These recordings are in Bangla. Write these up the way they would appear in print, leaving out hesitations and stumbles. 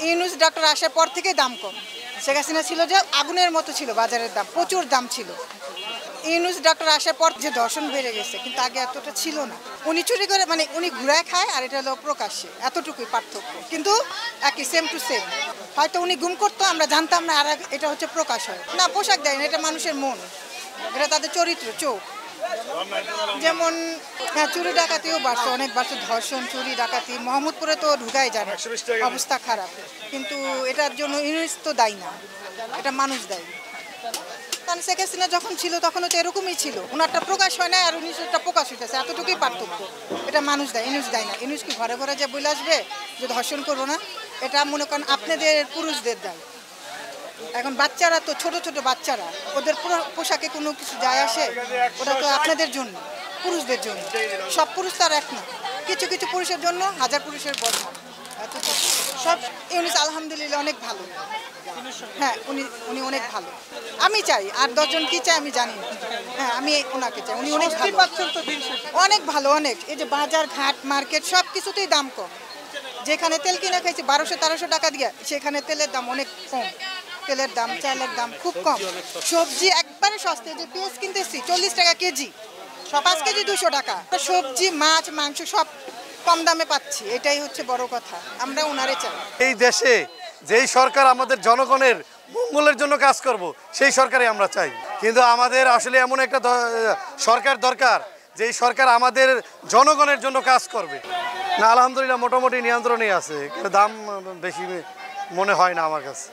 ইউনূস ডক্টর আসার পর থেকেই দাম কম। শেখ হাসিনা ছিল যে আগুনের মতো ছিল, বাজারের দাম প্রচুর দাম ছিল। ইউনূস ডক্টর আসার পর যে দর্শন বেড়ে গেছে, কিন্তু আগে এতটা ছিল না। উনি চুরি করে, মানে উনি ঘুরায় খায়, আর এটা হলো প্রকাশ্যে, এতটুকুই পার্থক্য, কিন্তু একই সেম টু সেম। হয়তো উনি গুম করতো, আমরা জানতাম না, আর এটা হচ্ছে প্রকাশ হয় না। পোশাক দেয় না, এটা মানুষের মন, এটা তাদের চরিত্র, চোখ। যেমন হ্যাঁ, চুরি ডাকাতিও বাড়ছে, অনেক বাড়ছে। ধর্ষণ, চুরি ডাকাতি মোহাম্মদপুরে তো ঢুকাই যায় না, অবস্থা খারাপ। কিন্তু এটার জন্য ইউনূস তো দায়ী না, এটা মানুষ দায়ী। কারণ শেখ হাসিনা যখন ছিল তখনও তো এরকমই ছিল, ওনারটা প্রকাশ হয় না, আর উনিশটা প্রকাশ হইতেছে, এতটুকুই পার্থক্য। এটা মানুষ দেয়, ইউনূস দেয় না। ইউনূস কি ঘরে ঘরে যে বলে আসবে যে ধর্ষণ করবো না? এটা মনে করেন আপনাদের পুরুষদের দেয়। এখন বাচ্চারা তো ছোট ছোট বাচ্চারা, ওদের পোশাকে কোনো কিছু যায় আসে? ওটা তো আপনাদের জন্য, পুরুষদের জন্য। সব পুরুষ তার এক না, কিছু কিছু পুরুষের জন্য হাজার পুরুষের বদনাম। সব ইউনূস আলহামদুলিল্লাহ অনেক ভালো। হ্যাঁ, উনি উনি অনেক ভালো। আমি চাই, আর 10 জন কি চাই আমি জানি না। হ্যাঁ, আমি ওনাকে চাই, উনি অনেক ভালো, অনেক ভালো, অনেক। এই যে বাজার ঘাট মার্কেট সব কিছুতেই দাম কম। যেখানে তেল কিনে খাইছি 1200-1300 টাকা দিয়ে, সেখানে তেলের দাম অনেক কম। তেলের দাম, চালের দাম খুব কম। সবজি একবারে সস্তা। যে পেঁয়াজ কিনতেছি 40 টাকা কেজি, 5 কেজি 200 টাকা। সবজি, মাছ, মাংস সব কম দামে পাচ্ছি, এটাই হচ্ছে বড় কথা। আমরা ওনারে চাই। এই দেশে যেই সরকার আমাদের জনগণের মঙ্গলের জন্য কাজ করব, সেই সরকারই আমরা চাই। কিন্তু আমাদের আসলে এমন একটা সরকার দরকার, যেই সরকার আমাদের জনগণের জন্য কাজ করবে। না, আলহামদুলিল্লাহ মোটামুটি নিয়ন্ত্রণেই আছে, দাম বেশি মনে হয় না আমার কাছে।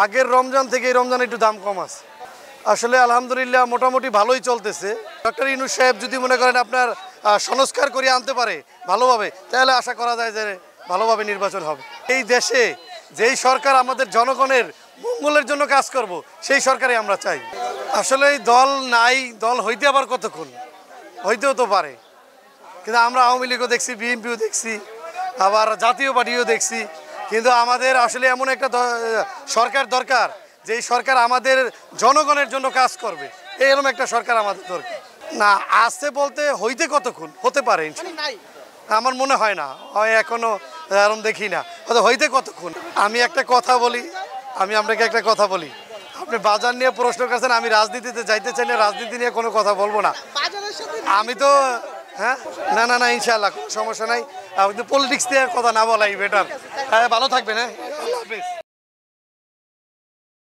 আগের রমজান থেকে এই রমজানে একটু দাম কম আছে। আসলে আলহামদুলিল্লাহ মোটামুটি ভালোই চলতেছে। ডক্টর ইউনূস সাহেব যদি মনে করেন আপনার সংস্কার করে আনতে পারে ভালোভাবে, তাহলে আশা করা যায় যে ভালোভাবে নির্বাচন হবে। এই দেশে যেই সরকার আমাদের জনগণের মঙ্গলের জন্য কাজ করব, সেই সরকারই আমরা চাই। আসলে এই দল নাই, দল হইতে আবার কতক্ষণ, হইতেও তো পারে। কিন্তু আমরা আওয়ামী লীগও দেখছি, বিএনপিও দেখছি, আবার জাতীয় পার্টিও দেখছি। কিন্তু আমাদের আসলে এমন একটা সরকার দরকার, যেই সরকার আমাদের জনগণের জন্য কাজ করবে। এরকম একটা সরকার আমাদের দরকার। না, আসতে বলতে হইতে কতক্ষণ, হতে পারে আমার মনে হয় না, এখনো এরকম দেখি না। হইতে কতক্ষণ। আমি একটা কথা বলি, আমি আপনাকে একটা কথা বলি। আপনি বাজার নিয়ে প্রশ্ন করছেন, আমি রাজনীতিতে যাইতে চাই না, রাজনীতি নিয়ে কোনো কথা বলবো না। আমি তো হ্যাঁ, না না না, ইনশাআল্লাহ কোনো সমস্যা নাই। কিন্তু পলিটিক্স নিয়ে কথা না বলাই বেটার। ভালো থাকবেন, হ্যাঁ, আল্লাহ হাফেজ।